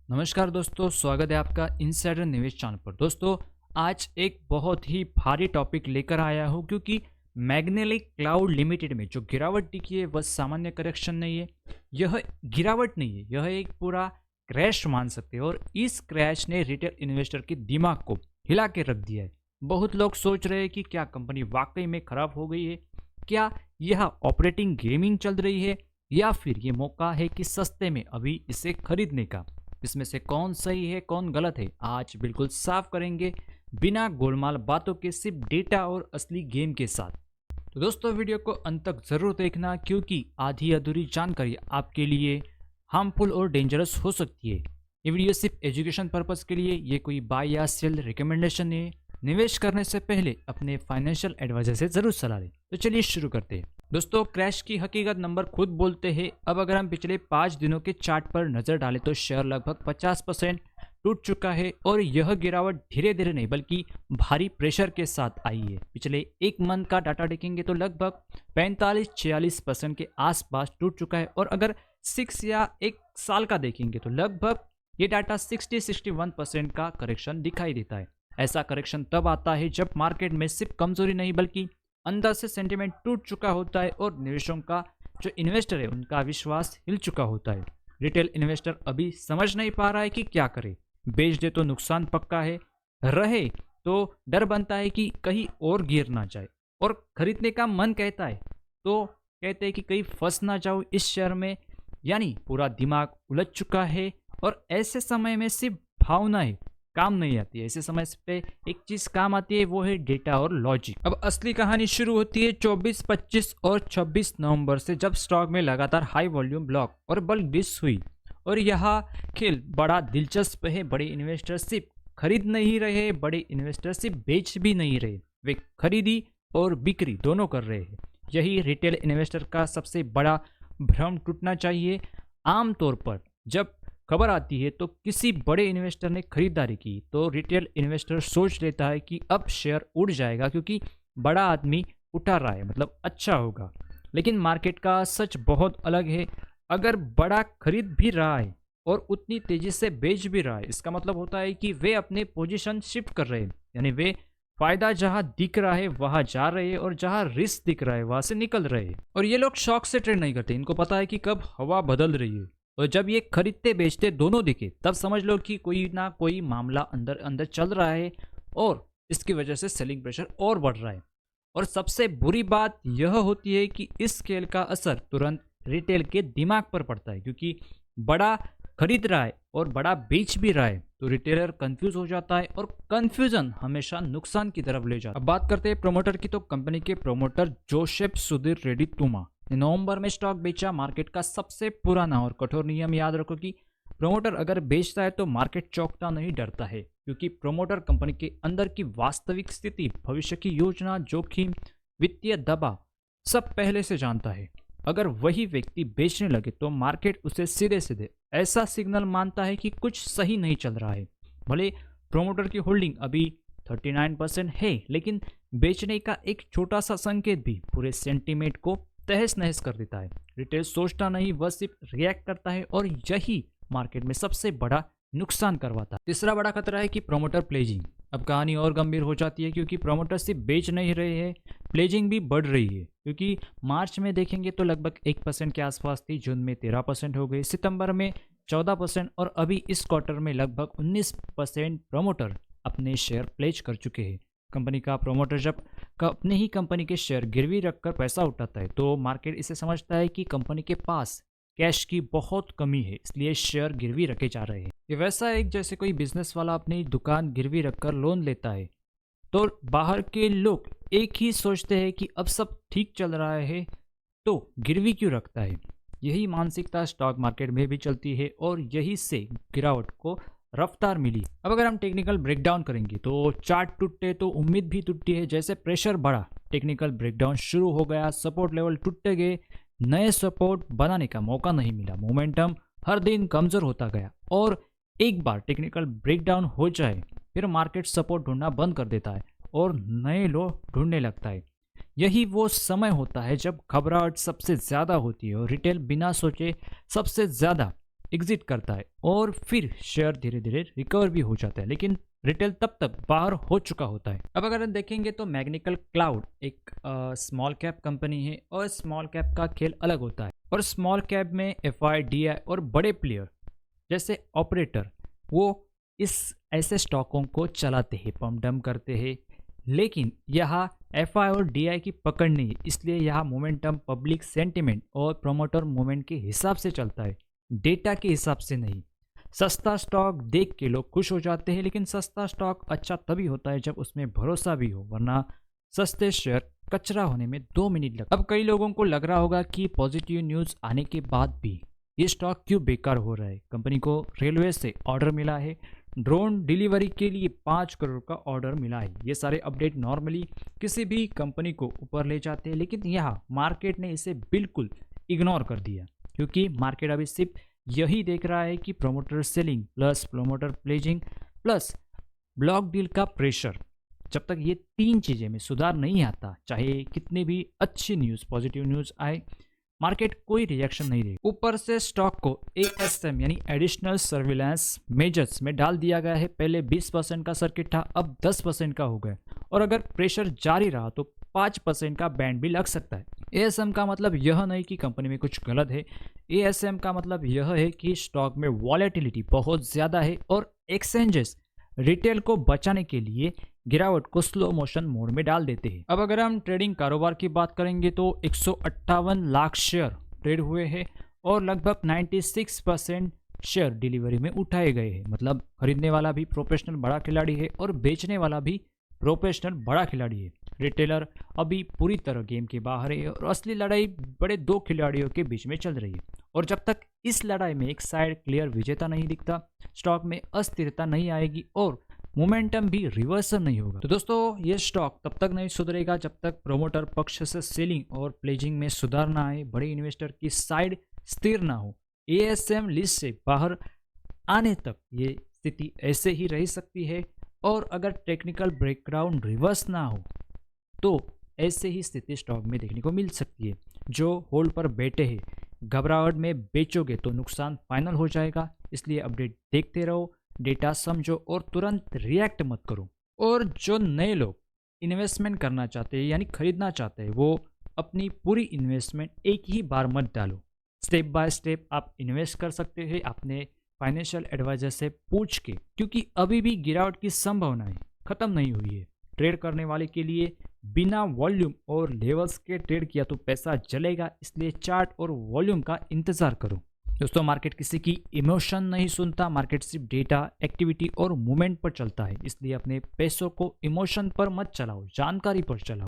नमस्कार दोस्तों, स्वागत है आपका इनसाइडर निवेश चैनल पर। दोस्तों, आज एक बहुत ही भारी टॉपिक लेकर आया हूँ क्योंकि मैग्नेलिक क्लाउड लिमिटेड में जो गिरावट दिखी है वह सामान्य करेक्शन नहीं है। यह गिरावट नहीं है, यह एक पूरा क्रैश मान सकते हैं और इस क्रैश ने रिटेल इन्वेस्टर के दिमाग को हिला के रख दिया है। बहुत लोग सोच रहे हैं कि क्या कंपनी वाकई में खराब हो गई है, क्या यह ऑपरेटिंग गेमिंग चल रही है, या फिर ये मौका है कि सस्ते में अभी इसे खरीदने का। इसमें से कौन सही है कौन गलत है आज बिल्कुल साफ करेंगे, बिना गोलमाल बातों के, सिर्फ डेटा और असली गेम के साथ। तो दोस्तों, वीडियो को अंत तक जरूर देखना क्योंकि आधी अधूरी जानकारी आपके लिए हार्मफुल और डेंजरस हो सकती है। ये वीडियो सिर्फ एजुकेशन पर्पस के लिए, ये कोई बाय या सेल रिकमेंडेशन नहीं है। निवेश करने से पहले अपने फाइनेंशियल एडवाइजर से जरूर सलाह लें। तो चलिए शुरू करते हैं। दोस्तों, क्रैश की हकीकत नंबर खुद बोलते हैं। अब अगर हम पिछले 5 दिनों के चार्ट पर नजर डालें तो शेयर लगभग 50% टूट चुका है और यह गिरावट धीरे धीरे नहीं बल्कि भारी प्रेशर के साथ आई है। पिछले एक मंथ का डाटा देखेंगे तो लगभग 45-46% के आसपास टूट चुका है और अगर 6 या 1 साल का देखेंगे तो लगभग ये डाटा 60-61% का करेक्शन दिखाई देता है। ऐसा करेक्शन तब आता है जब मार्केट में सिर्फ कमजोरी नहीं बल्कि अंदर से सेंटिमेंट टूट चुका होता है और निवेशों का जो इन्वेस्टर है उनका विश्वास हिल चुका होता है। रिटेल इन्वेस्टर अभी समझ नहीं पा रहा है कि क्या करे। बेच दे तो नुकसान पक्का है, रहे तो डर बनता है कि कहीं और गिर ना जाए, और खरीदने का मन कहता है तो कहते हैं कि कहीं फंस ना जाओ इस शेयर में। यानी पूरा दिमाग उलझ चुका है और ऐसे समय में सिर्फ भावनाएं काम नहीं आती है। ऐसे समय पे एक चीज काम आती है, वो है डेटा और लॉजिक। अब असली कहानी शुरू होती है 24, 25 और 26 नवंबर से, जब स्टॉक में लगातार हाई वॉल्यूम ब्लॉक और बल्क डिस हुई। और यह खेल बड़ा दिलचस्प है। बड़े इन्वेस्टर सिर्फ खरीद नहीं रहे, बड़े इन्वेस्टर सिर्फ बेच भी नहीं रहे, वे खरीदी और बिक्री दोनों कर रहे हैं। यही रिटेल इन्वेस्टर का सबसे बड़ा भ्रम टूटना चाहिए। आमतौर पर जब खबर आती है तो किसी बड़े इन्वेस्टर ने खरीदारी की तो रिटेल इन्वेस्टर सोच लेता है कि अब शेयर उड़ जाएगा क्योंकि बड़ा आदमी उठा रहा है, मतलब अच्छा होगा। लेकिन मार्केट का सच बहुत अलग है। अगर बड़ा खरीद भी रहा है और उतनी तेजी से बेच भी रहा है, इसका मतलब होता है कि वे अपने पोजीशन शिफ्ट कर रहे हैं। यानी वे फायदा जहां दिख रहा है वहां जा रहे हैं और जहां रिस्क दिख रहा है वहां से निकल रहे हैं। और ये लोग शौक से ट्रेड नहीं करते, इनको पता है कि कब हवा बदल रही है। और जब ये खरीदते बेचते दोनों दिखे तब समझ लो कि कोई ना कोई मामला अंदर अंदर चल रहा है और इसकी वजह से सेलिंग प्रेशर और बढ़ रहा है। और सबसे बुरी बात यह होती है कि इस खेल का असर तुरंत रिटेल के दिमाग पर पड़ता है, क्योंकि बड़ा खरीद रहा है और बड़ा बेच भी रहा है तो रिटेलर कंफ्यूज हो जाता है और कंफ्यूजन हमेशा नुकसान की तरफ ले जाता है। अब बात करते हैं प्रोमोटर की, तो कंपनी के प्रोमोटर जोसेफ सुधीर रेड्डी तुमा ने नवंबर में स्टॉक बेचा। मार्केट का सबसे पुराना और कठोर नियम याद रखो कि प्रोमोटर अगर बेचता है तो मार्केट चौंकता नहीं, डरता है, क्योंकि प्रोमोटर कंपनी के अंदर की वास्तविक स्थिति, भविष्य की योजना, जोखिम, वित्तीय दबाव सब पहले से जानता है। अगर वही व्यक्ति बेचने लगे तो मार्केट उसे सीधे सीधे ऐसा सिग्नल मानता है कि कुछ सही नहीं चल रहा है। भले प्रोमोटर की होल्डिंग अभी 39% है, लेकिन बेचने का एक छोटा सा संकेत भी पूरे सेंटीमेंट को तहस नहस कर देता है। रिटेल सोचता नहीं, वह सिर्फ रिएक्ट करता है और यही मार्केट में सबसे बड़ा नुकसान करवाता है। तीसरा बड़ा खतरा है कि प्रोमोटर प्लेजिंग। अब कहानी और गंभीर हो जाती है क्योंकि प्रोमोटर सिर्फ बेच नहीं रहे हैं, प्लेजिंग भी बढ़ रही है। क्योंकि मार्च में देखेंगे तो लगभग 1% के आसपास थी, जून में 13% हो गई, सितंबर में 14% और अभी इस क्वार्टर में लगभग 19% प्रोमोटर अपने शेयर प्लेज कर चुके हैं। कंपनी का प्रोमोटर जब अपने ही कंपनी के शेयर गिरवी रखकर पैसा उठाता है तो मार्केट इसे समझता है कि कंपनी के पास कैश की बहुत कमी है, इसलिए शेयर गिरवी रखे जा रहे हैं। ये वैसा एक जैसे कोई बिजनेस वाला अपनी दुकान गिरवी रखकर लोन लेता है तो बाहर के लोग एक ही सोचते हैं कि अब सब ठीक चल रहा है तो गिरवी क्यों रखता है। यही मानसिकता स्टॉक मार्केट में भी चलती है और यही से गिरावट को रफ्तार मिली। अब अगर हम टेक्निकल ब्रेकडाउन करेंगे तो चार्ट टूटे तो उम्मीद भी टूटी है। जैसे प्रेशर बढ़ा, टेक्निकल ब्रेकडाउन शुरू हो गया, सपोर्ट लेवल टूटते गए, नए सपोर्ट बनाने का मौका नहीं मिला, मोमेंटम हर दिन कमजोर होता गया और एक बार टेक्निकल ब्रेकडाउन हो जाए फिर मार्केट सपोर्ट ढूंढना बंद कर देता है और नए लो ढूंढने लगता है। यही वो समय होता है जब घबराहट सबसे ज़्यादा होती है और रिटेल बिना सोचे सबसे ज़्यादा एग्जिट करता है और फिर शेयर धीरे धीरे रिकवर भी हो जाता है, लेकिन रिटेल तब तक बाहर हो चुका होता है। अब अगर हम देखेंगे तो मैग्निकल क्लाउड एक स्मॉल कैप कंपनी है और स्मॉल कैप का खेल अलग होता है। और स्मॉल कैप में FIDI और बड़े प्लेयर जैसे ऑपरेटर वो इस ऐसे स्टॉकों को चलाते हैं, पम्प डम्प करते हैं, लेकिन यहाँ FI और DI की पकड़ नहीं है, इसलिए यहाँ मोमेंटम पब्लिक सेंटिमेंट और प्रोमोटर मूवमेंट के हिसाब से चलता है, डेटा के हिसाब से नहीं। सस्ता स्टॉक देख के लोग खुश हो जाते हैं, लेकिन सस्ता स्टॉक अच्छा तभी होता है जब उसमें भरोसा भी हो, वरना सस्ते शेयर कचरा होने में 2 मिनट लगता है। अब कई लोगों को लग रहा होगा कि पॉजिटिव न्यूज़ आने के बाद भी ये स्टॉक क्यों बेकार हो रहा है। कंपनी को रेलवे से ऑर्डर मिला है, ड्रोन डिलीवरी के लिए 5 करोड़ का ऑर्डर मिला है। ये सारे अपडेट नॉर्मली किसी भी कंपनी को ऊपर ले जाते हैं, लेकिन यहाँ मार्केट ने इसे बिल्कुल इग्नोर कर दिया, क्योंकि मार्केट अभी सिर्फ यही देख रहा है कि promoter selling plus promoter pledging plus block deal का प्रेशर। जब तक ये 3 चीज़ें में सुधार नहीं आता, चाहे कितनी भी अच्छी न्यूज़ पॉजिटिव न्यूज़ आए, मार्केट कोई रिएक्शन नहीं देगी। ऊपर से स्टॉक को ASM यानी एडिशनल सर्विलांस मेजर्स में डाल दिया गया है। पहले 20% का सर्किट था, अब 10% का हो गया, और अगर प्रेशर जारी रहा तो 5% का बैंड भी लग सकता है। ASM का मतलब यह नहीं कि कंपनी में कुछ गलत है, ASM का मतलब यह है कि स्टॉक में वॉलेटिलिटी बहुत ज़्यादा है और एक्सचेंजेस रिटेल को बचाने के लिए गिरावट को स्लो मोशन मोड में डाल देते हैं। अब अगर हम ट्रेडिंग कारोबार की बात करेंगे तो 158 लाख शेयर ट्रेड हुए हैं और लगभग 96% शेयर डिलीवरी में उठाए गए हैं। मतलब खरीदने वाला भी प्रोफेशनल बड़ा खिलाड़ी है और बेचने वाला भी प्रोफेशनल बड़ा खिलाड़ी है। रिटेलर अभी पूरी तरह गेम के बाहर है और असली लड़ाई बड़े 2 खिलाड़ियों के बीच में चल रही है। और जब तक इस लड़ाई में एक साइड क्लियर विजेता नहीं दिखता, स्टॉक में अस्थिरता नहीं आएगी और मोमेंटम भी रिवर्सल नहीं होगा। तो दोस्तों, ये स्टॉक तब तक नहीं सुधरेगा जब तक प्रोमोटर पक्ष से सेलिंग और प्लेजिंग में सुधार ना आए, बड़े इन्वेस्टर की साइड स्थिर ना हो। ASM लिस्ट से बाहर आने तक ये स्थिति ऐसे ही रह सकती है, और अगर टेक्निकल ब्रेकडाउन रिवर्स ना हो तो ऐसे ही स्थिति स्टॉक में देखने को मिल सकती है। जो होल्ड पर बैठे हैं, घबराहट में बेचोगे तो नुकसान फाइनल हो जाएगा, इसलिए अपडेट देखते रहो, डेटा समझो और तुरंत रिएक्ट मत करो। और जो नए लोग इन्वेस्टमेंट करना चाहते हैं यानी खरीदना चाहते हैं, वो अपनी पूरी इन्वेस्टमेंट एक ही बार मत डालो, स्टेप बाय स्टेप आप इन्वेस्ट कर सकते हैं अपने फाइनेंशियल एडवाइजर से पूछ के, क्योंकि अभी भी गिरावट की संभावनाएं खत्म नहीं हुई है। ट्रेड करने वाले के लिए बिना वॉल्यूम और लेवल्स के ट्रेड किया तो पैसा जलेगा, इसलिए चार्ट और वॉल्यूम का इंतजार करो। दोस्तों, मार्केट किसी की इमोशन नहीं सुनता, मार्केट सिर्फ डेटा, एक्टिविटी और मूवमेंट पर चलता है, इसलिए अपने पैसों को इमोशन पर मत चलाओ, जानकारी पर चलाओ।